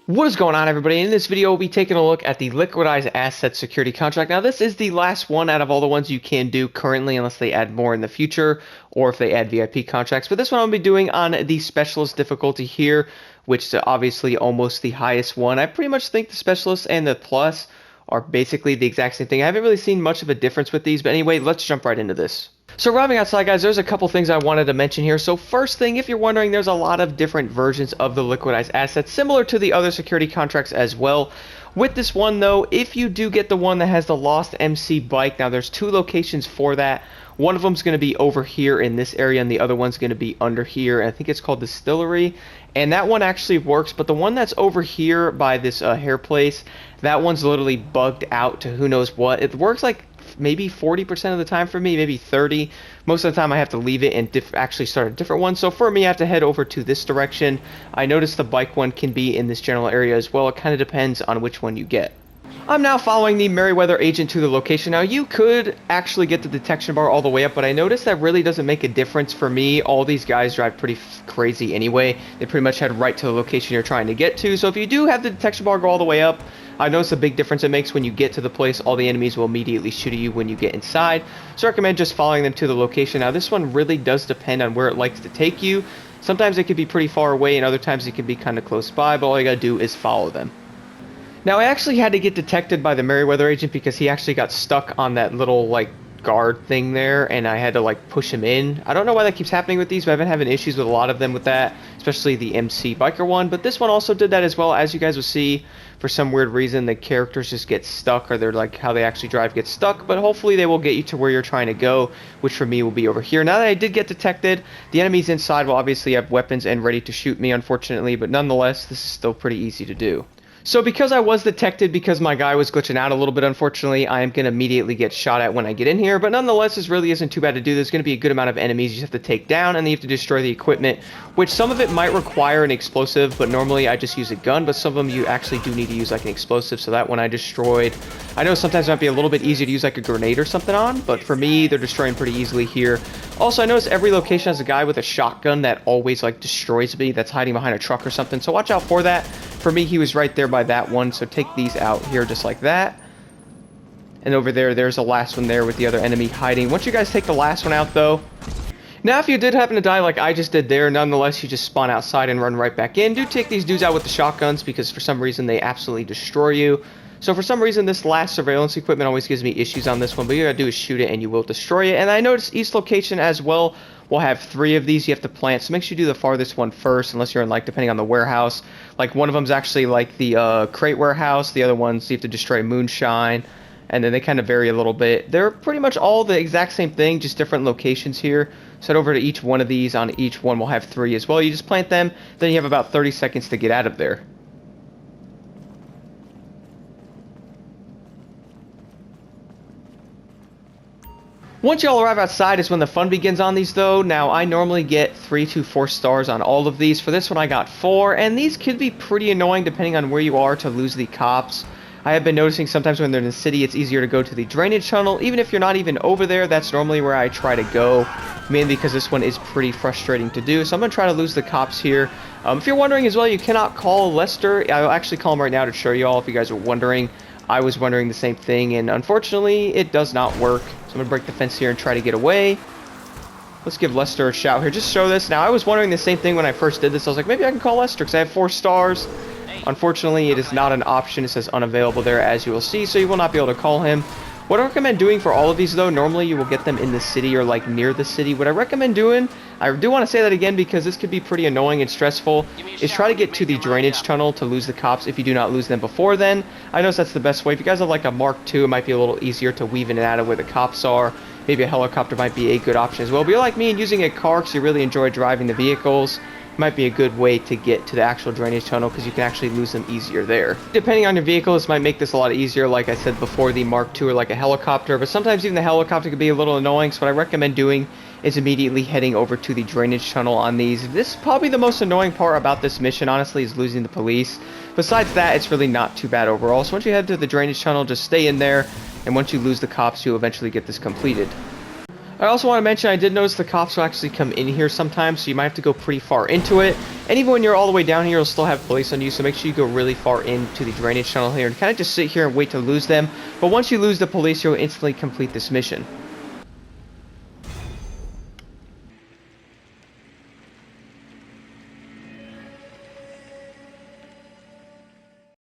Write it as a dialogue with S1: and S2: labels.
S1: What is going on, everybody? In this video, we'll be taking a look at the Liquidized Asset Security Contract. Now, this is the last one out of all the ones you can do currently, unless they add more in the future, or if they add VIP contracts. But this one I'll be doing on the Specialist difficulty here, which is obviously almost the highest one. I pretty much think the Specialist and the Plus are basically the exact same thing. I haven't really seen much of a difference with these, but anyway, let's jump right into this. So arriving outside, guys, there's a couple things I wanted to mention here. So first thing, if you're wondering, there's a lot of different versions of the liquidized assets, similar to the other security contracts as well. With this one, though, if you do get the one that has the Lost MC bike, now there's two locations for that. One of them is going to be over here in this area, and the other one's going to be under here. And I think it's called Distillery, and that one actually works. But the one that's over here by this hair place, that one's literally bugged out to who knows what. It works like maybe 40% of the time for me, maybe 30. Most of the time I have to leave it and actually start a different one. So for me, I have to head over to this direction. I noticed the bike one can be in this general area as well. It kind of depends on which one you get. I'm now following the Merryweather agent to the location. Now, you could actually get the detection bar all the way up, but I noticed that really doesn't make a difference for me. All these guys drive pretty crazy anyway. They pretty much head right to the location you're trying to get to. So if you do have the detection bar go all the way up, I noticed a big difference it makes when you get to the place. All the enemies will immediately shoot at you when you get inside. So I recommend just following them to the location. Now, this one really does depend on where it likes to take you. Sometimes it could be pretty far away, and other times it can be kind of close by, but all you gotta do is follow them. Now, I actually had to get detected by the Merryweather agent because he actually got stuck on that little, like, guard thing there, and I had to, like, push him in. I don't know why that keeps happening with these, but I've been having issues with a lot of them with that, especially the MC biker one. But this one also did that as well. As you guys will see, for some weird reason, the characters just get stuck, or they're, like, how they actually drive gets stuck. But hopefully they will get you to where you're trying to go, which for me will be over here. Now that I did get detected, the enemies inside will obviously have weapons and ready to shoot me, unfortunately, but nonetheless, this is still pretty easy to do. So because I was detected, because my guy was glitching out a little bit, unfortunately, I am going to immediately get shot at when I get in here. But nonetheless, this really isn't too bad to do. There's going to be a good amount of enemies you have to take down, and then you have to destroy the equipment, which some of it might require an explosive, but normally I just use a gun. But some of them you actually do need to use like an explosive, so that one I destroyed. I know sometimes it might be a little bit easier to use like a grenade or something on, but for me, they're destroying pretty easily here. Also, I notice every location has a guy with a shotgun that always like destroys me, that's hiding behind a truck or something, so watch out for that. For me, he was right there by that one, so take these out here just like that. And over there, there's the last one there with the other enemy hiding. Once you guys take the last one out, though, now if you did happen to die like I just did there, nonetheless, you just spawn outside and run right back in. Do take these dudes out with the shotguns because for some reason they absolutely destroy you. So for some reason, this last surveillance equipment always gives me issues on this one, but you gotta do is shoot it and you will destroy it. And I noticed each location as well will have 3 of these you have to plant, so make sure you do the farthest one first, unless you're in, like, depending on the warehouse. Like, one of them's actually, like, the crate warehouse, the other ones you have to destroy Moonshine, and then they kind of vary a little bit. They're pretty much all the exact same thing, just different locations here. So head over to each one of these. On each one will have 3 as well. You just plant them, then you have about 30 seconds to get out of there. Once y'all arrive outside is when the fun begins on these, though. Now, I normally get 3 to 4 stars on all of these. For this one, I got 4, and these could be pretty annoying depending on where you are to lose the cops. I have been noticing sometimes when they're in the city, it's easier to go to the drainage tunnel. Even if you're not even over there, that's normally where I try to go, mainly because this one is pretty frustrating to do. So I'm going to try to lose the cops here. If you're wondering as well, you cannot call Lester. I'll actually call him right now to show you all if you guys are wondering. I was wondering the same thing, and unfortunately, it does not work. So I'm going to break the fence here and try to get away. Let's give Lester a shout here. Just show this. Now, I was wondering the same thing when I first did this. I was like, maybe I can call Lester because I have 4 stars. Unfortunately, it is not an option. It says unavailable there, as you will see, so you will not be able to call him. What I recommend doing for all of these, though, normally you will get them in the city or, like, near the city. What I recommend doing, I do want to say that again because this could be pretty annoying and stressful, is try to get to the drainage tunnel to lose the cops if you do not lose them before then. I know that's the best way. If you guys have, like, a Mark II, it might be a little easier to weave in and out of where the cops are. Maybe a helicopter might be a good option as well. But you're like me and using a car because you really enjoy driving the vehicles, might be a good way to get to the actual drainage tunnel because you can actually lose them easier there. Depending on your vehicle, this might make this a lot easier, like I said before, the Mark II or like a helicopter, but sometimes even the helicopter can be a little annoying, so what I recommend doing is immediately heading over to the drainage tunnel on these. This is probably the most annoying part about this mission, honestly, is losing the police. Besides that, it's really not too bad overall, so once you head to the drainage tunnel, just stay in there, and once you lose the cops, you'll eventually get this completed. I also want to mention I did notice the cops will actually come in here sometimes, so you might have to go pretty far into it. And even when you're all the way down here, you'll still have police on you, so make sure you go really far into the drainage tunnel here and kind of just sit here and wait to lose them. But once you lose the police, you'll instantly complete this mission.